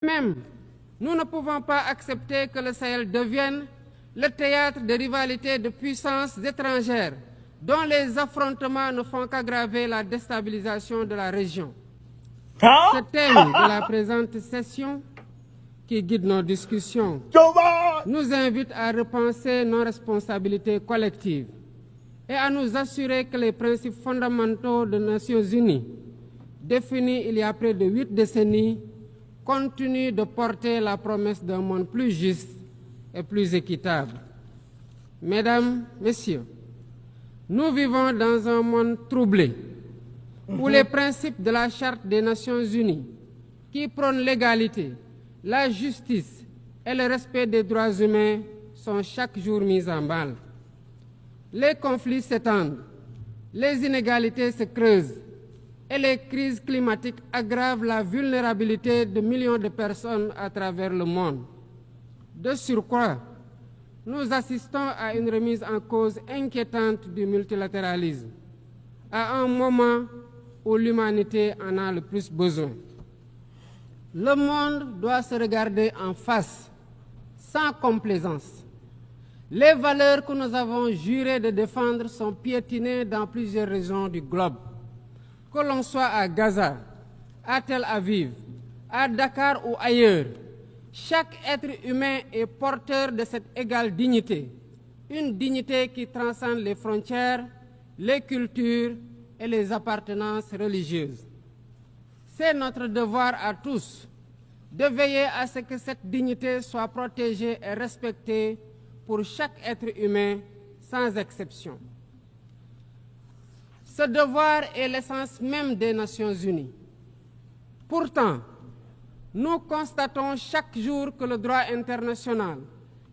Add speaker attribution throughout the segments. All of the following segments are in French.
Speaker 1: Même, nous ne pouvons pas accepter que le Sahel devienne le théâtre de rivalités de puissances étrangères dont les affrontements ne font qu'aggraver la déstabilisation de la région. Ce thème de la présente session, qui guide nos discussions, nous invite à repenser nos responsabilités collectives et à nous assurer que les principes fondamentaux des Nations Unies, définis il y a près de 8 décennies, continuent de porter la promesse d'un monde plus juste et plus équitable. Mesdames, Messieurs, nous vivons dans un monde troublé, où les principes de la Charte des Nations Unies, qui prônent l'égalité, la justice et le respect des droits humains, sont chaque jour mis en mal. Les conflits s'étendent, les inégalités se creusent et les crises climatiques aggravent la vulnérabilité de millions de personnes à travers le monde. De surcroît, nous assistons à une remise en cause inquiétante du multilatéralisme, à un moment où l'humanité en a le plus besoin. Le monde doit se regarder en face, sans complaisance. Les valeurs que nous avons juré de défendre sont piétinées dans plusieurs régions du globe. Que l'on soit à Gaza, à Tel Aviv, à Dakar ou ailleurs, chaque être humain est porteur de cette égale dignité, une dignité qui transcende les frontières, les cultures et les appartenances religieuses. C'est notre devoir à tous de veiller à ce que cette dignité soit protégée et respectée pour chaque être humain, sans exception. Ce devoir est l'essence même des Nations Unies. Pourtant, nous constatons chaque jour que le droit international,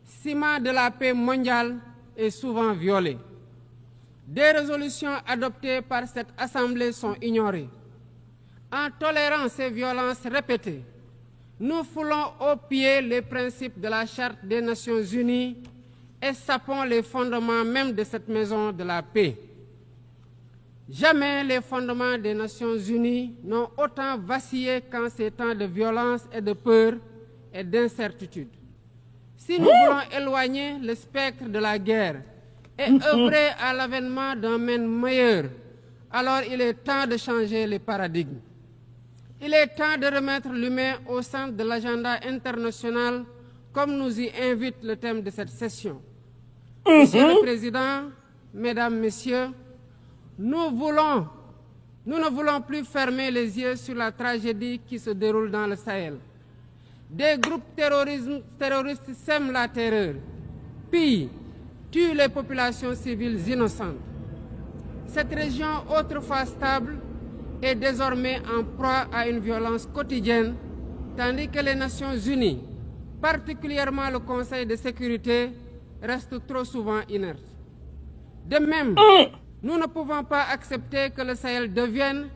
Speaker 1: ciment de la paix mondiale, est souvent violé. Des résolutions adoptées par cette Assemblée sont ignorées. En tolérant ces violences répétées, nous foulons aux pieds les principes de la Charte des Nations Unies et sapons les fondements même de cette maison de la paix. Jamais les fondements des Nations Unies n'ont autant vacillé qu'en ces temps de violence et de peur et d'incertitude. Si nous voulons éloigner le spectre de la guerre et œuvrer à l'avènement d'un monde meilleur, alors il est temps de changer les paradigmes. Il est temps de remettre l'humain au centre de l'agenda international, comme nous y invite le thème de cette session. Monsieur le Président, Mesdames, Messieurs, nous ne voulons plus fermer les yeux sur la tragédie qui se déroule dans le Sahel. Des groupes terroristes sèment la terreur, pillent, tuent les populations civiles innocentes. Cette région, autrefois stable, est désormais en proie à une violence quotidienne, tandis que les Nations Unies, particulièrement le Conseil de sécurité, restent trop souvent inertes. De même, nous ne pouvons pas accepter que le Sahel devienne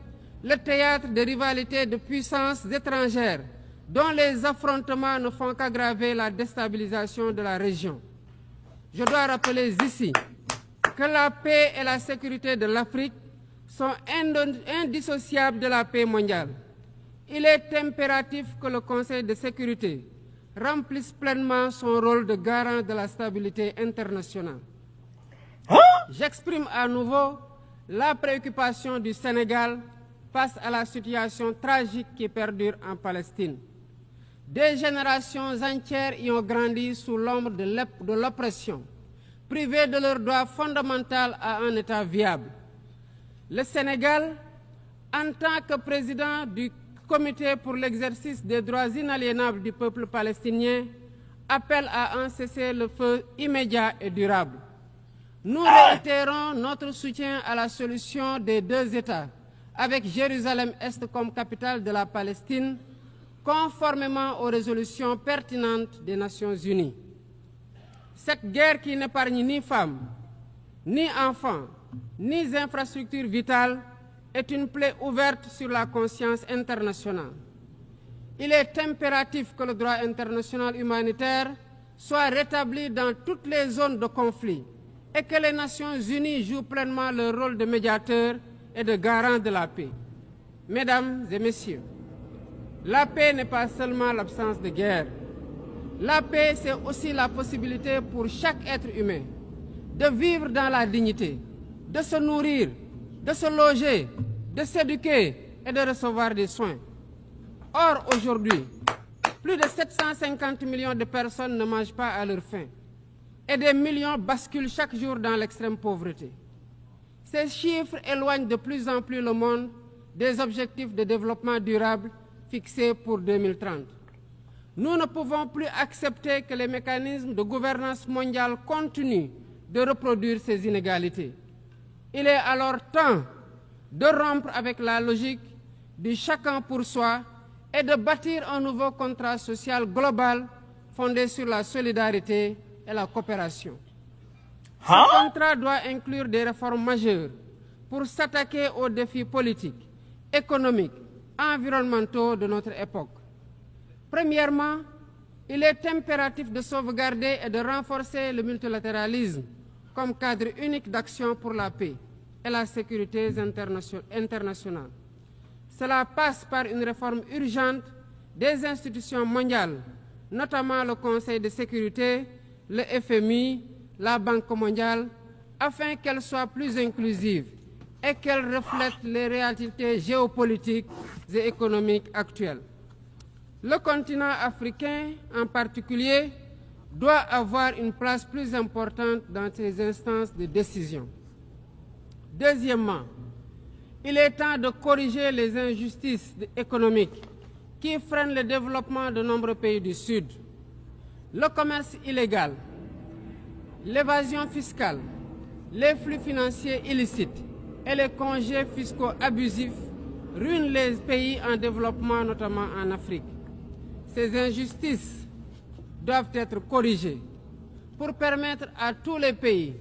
Speaker 1: le théâtre de rivalités de puissances étrangères dont les affrontements ne font qu'aggraver la déstabilisation de la région. Je dois rappeler ici que la paix et la sécurité de l'Afrique sont indissociables de la paix mondiale. Il est impératif que le Conseil de sécurité remplisse pleinement son rôle de garant de la stabilité internationale. J'exprime à nouveau la préoccupation du Sénégal face à la situation tragique qui perdure en Palestine. Des générations entières y ont grandi sous l'ombre de l'oppression, privées de leur droit fondamental à un État viable. Le Sénégal, en tant que président du Comité pour l'exercice des droits inaliénables du peuple palestinien, appelle à un cessez-le-feu immédiat et durable. Nous réitérons notre soutien à la solution des deux États, avec Jérusalem-Est comme capitale de la Palestine, conformément aux résolutions pertinentes des Nations Unies. Cette guerre qui n'épargne ni femmes, ni enfants, ni infrastructures vitales est une plaie ouverte sur la conscience internationale. Il est impératif que le droit international humanitaire soit rétabli dans toutes les zones de conflit et que les Nations Unies jouent pleinement leur rôle de médiateur et de garant de la paix. Mesdames et Messieurs, La paix n'est pas seulement l'absence de guerre. La paix, c'est aussi la possibilité pour chaque être humain de vivre dans la dignité, de se nourrir, de se loger, de s'éduquer et de recevoir des soins. Or, aujourd'hui, plus de 750 millions de personnes ne mangent pas à leur faim et des millions basculent chaque jour dans l'extrême pauvreté. Ces chiffres éloignent de plus en plus le monde des objectifs de développement durable fixés pour 2030. Nous ne pouvons plus accepter que les mécanismes de gouvernance mondiale continuent de reproduire ces inégalités. Il est alors temps de rompre avec la logique du chacun pour soi et de bâtir un nouveau contrat social global fondé sur la solidarité et la coopération. Ce contrat doit inclure des réformes majeures pour s'attaquer aux défis politiques, économiques, environnementaux de notre époque. Premièrement, il est impératif de sauvegarder et de renforcer le multilatéralisme comme cadre unique d'action pour la paix et la sécurité internationale. Cela passe par une réforme urgente des institutions mondiales, notamment le Conseil de sécurité, le FMI, la Banque mondiale, afin qu'elles soient plus inclusives et qu'elles reflètent les réalités géopolitiques et économiques actuelles. Le continent africain, en particulier, doit avoir une place plus importante dans ces instances de décision. Deuxièmement, il est temps de corriger les injustices économiques qui freinent le développement de nombreux pays du Sud. Le commerce illégal, l'évasion fiscale, les flux financiers illicites et les congés fiscaux abusifs ruinent les pays en développement, notamment en Afrique. Ces injustices doivent être corrigées pour permettre à tous les pays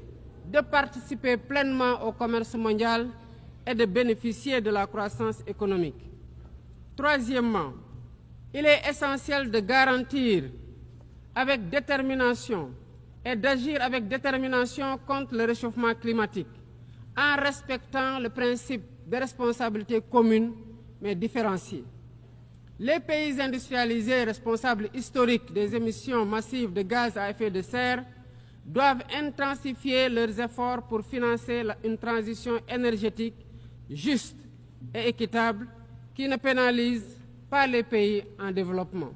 Speaker 1: de participer pleinement au commerce mondial et de bénéficier de la croissance économique. Troisièmement, il est essentiel de garantir avec détermination et d'agir avec détermination contre le réchauffement climatique en respectant le principe de responsabilité commune mais différenciée. Les pays industrialisés responsables historiques des émissions massives de gaz à effet de serre doivent intensifier leurs efforts pour financer une transition énergétique juste et équitable qui ne pénalise pas les pays en développement.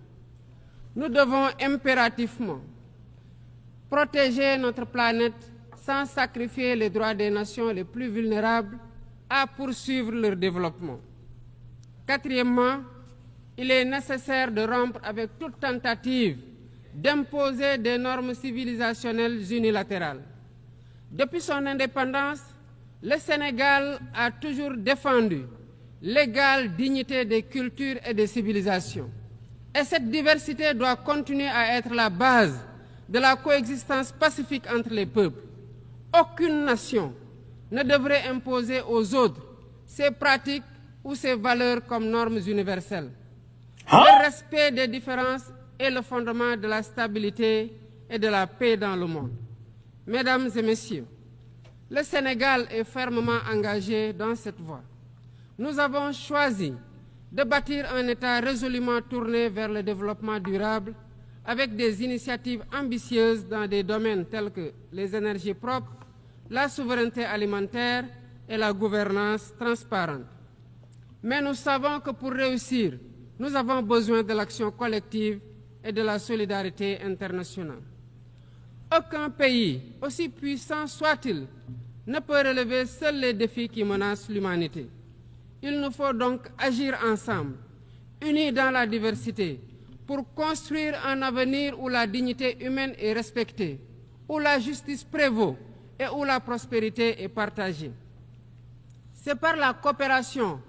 Speaker 1: Nous devons impérativement protéger notre planète sans sacrifier les droits des nations les plus vulnérables à poursuivre leur développement. Quatrièmement, il est nécessaire de rompre avec toute tentative d'imposer des normes civilisationnelles unilatérales. Depuis son indépendance, le Sénégal a toujours défendu l'égale dignité des cultures et des civilisations. Et cette diversité doit continuer à être la base de la coexistence pacifique entre les peuples. Aucune nation ne devrait imposer aux autres ses pratiques ou ses valeurs comme normes universelles. Le respect des différences est le fondement de la stabilité et de la paix dans le monde. Mesdames et messieurs, le Sénégal est fermement engagé dans cette voie. Nous avons choisi de bâtir un État résolument tourné vers le développement durable avec des initiatives ambitieuses dans des domaines tels que les énergies propres, la souveraineté alimentaire et la gouvernance transparente. Mais nous savons que pour réussir, nous avons besoin de l'action collective et de la solidarité internationale. Aucun pays, aussi puissant soit-il, ne peut relever seuls les défis qui menacent l'humanité. Il nous faut donc agir ensemble, unis dans la diversité, pour construire un avenir où la dignité humaine est respectée, où la justice prévaut et où la prospérité est partagée. C'est par la coopération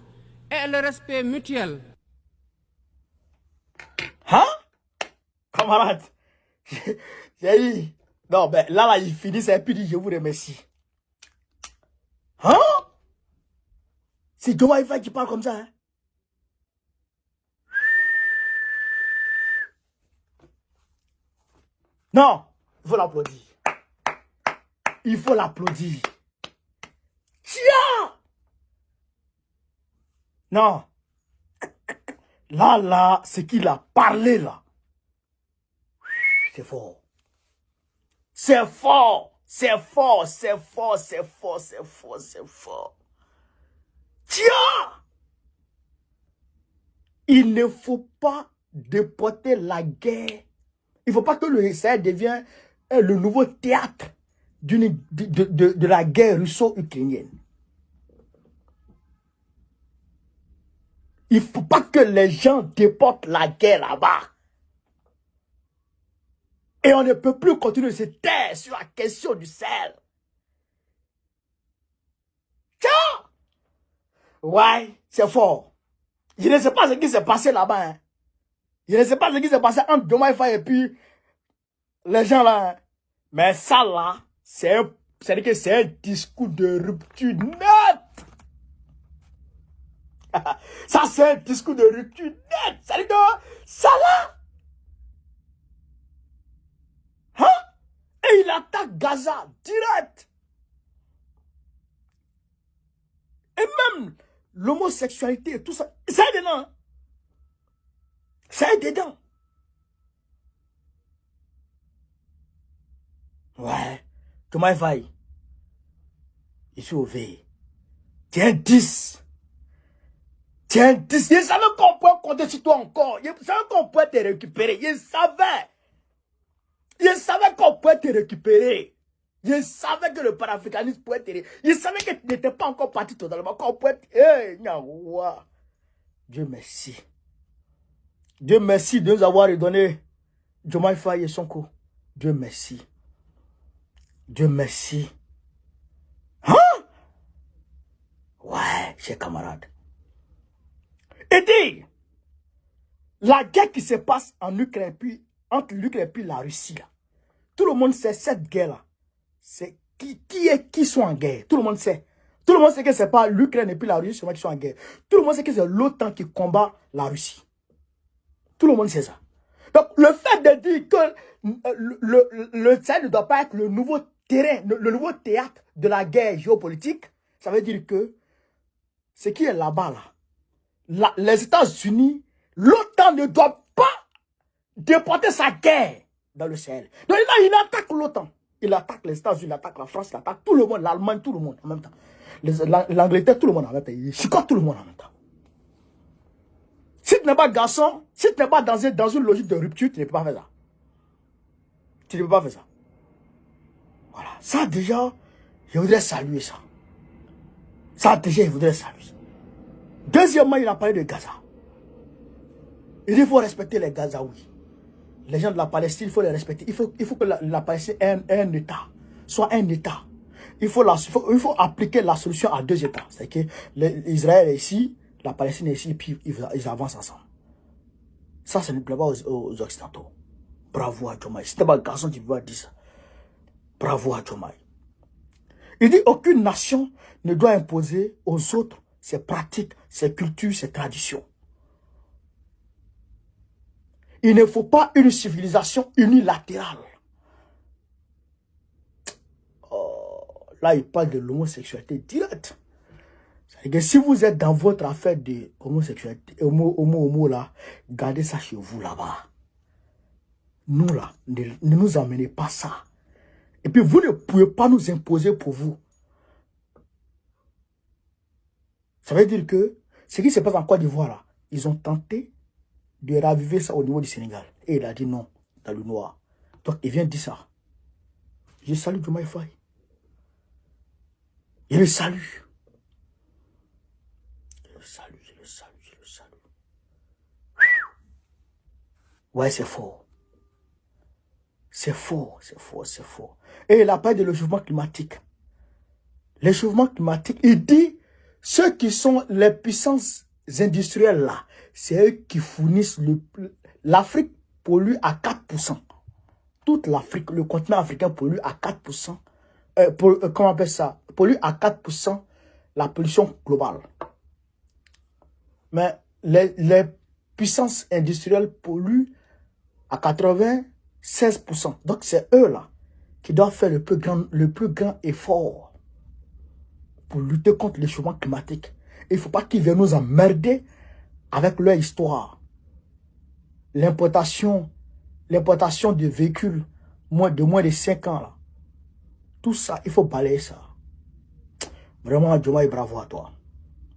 Speaker 1: et le respect mutuel.
Speaker 2: Hein? Camarade, non, ben là, il finit, c'est puis je vous remercie. Hein? C'est Joe Wi-Fi qui parle comme ça, hein? Non, il faut l'applaudir. Il faut l'applaudir. Tiens! Non. Là, ce qu'il a parlé là, c'est fort. C'est fort. C'est fort, c'est fort, c'est fort, c'est fort, c'est fort. Tiens! Il ne faut pas déporter la guerre. Il ne faut pas que le Sahel devienne le nouveau théâtre de la guerre russo-ukrainienne. Il ne faut pas que les gens déportent la guerre là-bas. Et on ne peut plus continuer de se taire sur la question du Sahel. Tiens! Ouais, c'est fort. Je ne sais pas ce qui s'est passé là-bas. Hein. Je ne sais pas ce qui s'est passé entre Diomaye Faye et puis les gens là. Hein. Mais ça là, c'est un discours de rupture net. Ça, c'est un discours de rupture net. Ça veut dire que ça là. Hein? Et il attaque Gaza direct. Et même l'homosexualité et tout ça, ça est dedans. Ça est dedans. Ouais. Diomaye Faye. Je suis au V. Tiens 10. Tiens 10. Je savais qu'on pouvait compter sur toi encore. Je savais qu'on pouvait te récupérer. Je savais. Je savais qu'on pouvait te récupérer. Je savais que le panafricanisme pouvait te récupérer. Je savais que tu n'étais pas encore parti totalement. Qu'on pouvait te... Hey, Dieu merci. Dieu merci de nous avoir redonné Diomaye Faye et Sonko. Dieu merci. Dieu merci. Hein? Ouais, chers camarades. Et dit, la guerre qui se passe en Ukraine, puis, entre l'Ukraine et puis la Russie, là, tout le monde sait cette guerre-là. C'est qui sont en guerre. Tout le monde sait. Tout le monde sait que ce n'est pas l'Ukraine et puis la Russie qui sont en guerre. Tout le monde sait que c'est l'OTAN qui combat la Russie. Tout le monde sait ça. Donc, le fait de dire que le Sahel ne doit pas être le nouveau terrain, le nouveau théâtre de la guerre géopolitique, ça veut dire que ce qui est là-bas, là, les États-Unis, l'OTAN ne doit pas déporter sa guerre dans le Sahel. Donc là, il attaque l'OTAN. Il attaque les États-Unis, il attaque la France, il attaque tout le monde, l'Allemagne, tout le monde en même temps. L'Angleterre, tout le monde en même temps. Il chicote tout le monde en même temps. Si tu n'es pas garçon, si tu n'es pas dans une logique de rupture, tu ne peux pas faire ça. Tu ne peux pas faire ça. Voilà. Ça déjà, je voudrais saluer ça. Ça déjà, je voudrais saluer ça. Deuxièmement, il a parlé de Gaza. Il dit qu'il faut respecter les Gazaouis. Les gens de la Palestine, il faut les respecter. Il faut que la Palestine ait un État. Soit un État. Il faut appliquer la solution à deux États. C'est que Israël est ici, la Palestine est ici, puis ils avancent ensemble. Ça ne plaît pas aux Occidentaux. Bravo à Diomaye. Si tu n'es pas un garçon, tu ne peux pas dire ça. Bravo à Diomaye. Il dit aucune nation ne doit imposer aux autres ses pratiques, ses cultures, ses traditions. Il ne faut pas une civilisation unilatérale. Oh, là, il parle de l'homosexualité directe. C'est-à-dire que si vous êtes dans votre affaire de homosexualité, homo là, gardez ça chez vous là-bas. Nous là, ne nous emmenez pas ça. Et puis vous ne pouvez pas nous imposer pour vous. Ça veut dire que ce qui se passe en Côte d'Ivoire là, ils ont tenté de raviver ça au niveau du Sénégal. Et il a dit non, dans le noir. Donc il vient dire ça. Je salue Diomaye Faye. Je le salue. Je le salue, je le salue, je le salue. Ouais, c'est fort. C'est fort, c'est fort, c'est fort. Et il a parlé de l'échauffement climatique. L'échauffement climatique, il dit, ceux qui sont les puissances industrielles là, c'est eux qui fournissent l'Afrique pollue à 4%. Toute l'Afrique, le continent africain pollue à 4%. Comment on appelle ça? Pollue à 4% la pollution globale. Mais les puissances industrielles polluent à 96%. Donc c'est eux là qui doivent faire le plus grand effort pour lutter contre le changement climatique. Il ne faut pas qu'ils viennent nous emmerder avec leur histoire. l'importation de véhicules de moins de 5 ans, là. Tout ça, il faut balayer ça. Vraiment, Diomaye, bravo à toi.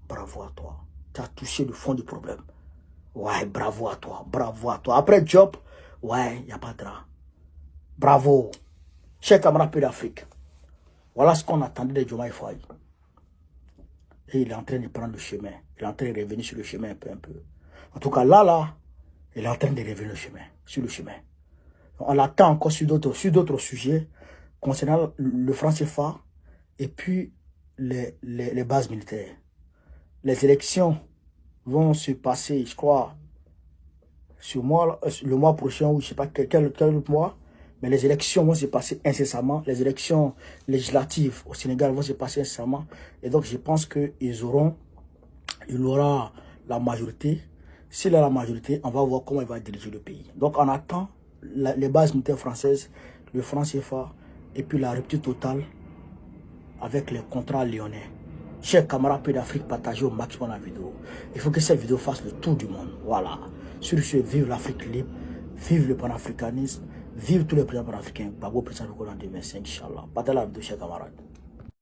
Speaker 2: Bravo à toi. Tu as touché le fond du problème. Ouais, bravo à toi. Bravo à toi. Après Job, ouais, il n'y a pas de drap. Bravo. Chers camarades peu d'Afrique. Voilà ce qu'on attendait de Diomaye Faye. Et il est en train de prendre le chemin. Il est en train de revenir sur le chemin un peu. En tout cas, là, il est en train de revenir sur le chemin. On l'attend encore sur d'autres sujets concernant le franc CFA et puis les bases militaires. Les élections vont se passer, je crois, le mois prochain, ou je ne sais pas quel mois, mais les élections vont se passer incessamment. Les élections législatives au Sénégal vont se passer incessamment. Et donc, je pense qu'il aura la majorité. S'il a la majorité, on va voir comment il va diriger le pays. Donc, on attend les bases militaires françaises, le franc CFA, et puis la rupture totale avec les contrats lyonnais. Chers camarades peu d'Afrique, partagez au maximum la vidéo. Il faut que cette vidéo fasse le tour du monde. Voilà. Sur ce, vive l'Afrique libre, vive le panafricanisme, vive tous les présidents panafricains. Babo président du Coran 2025, Inch'Allah. Partagez la vidéo, chers camarades.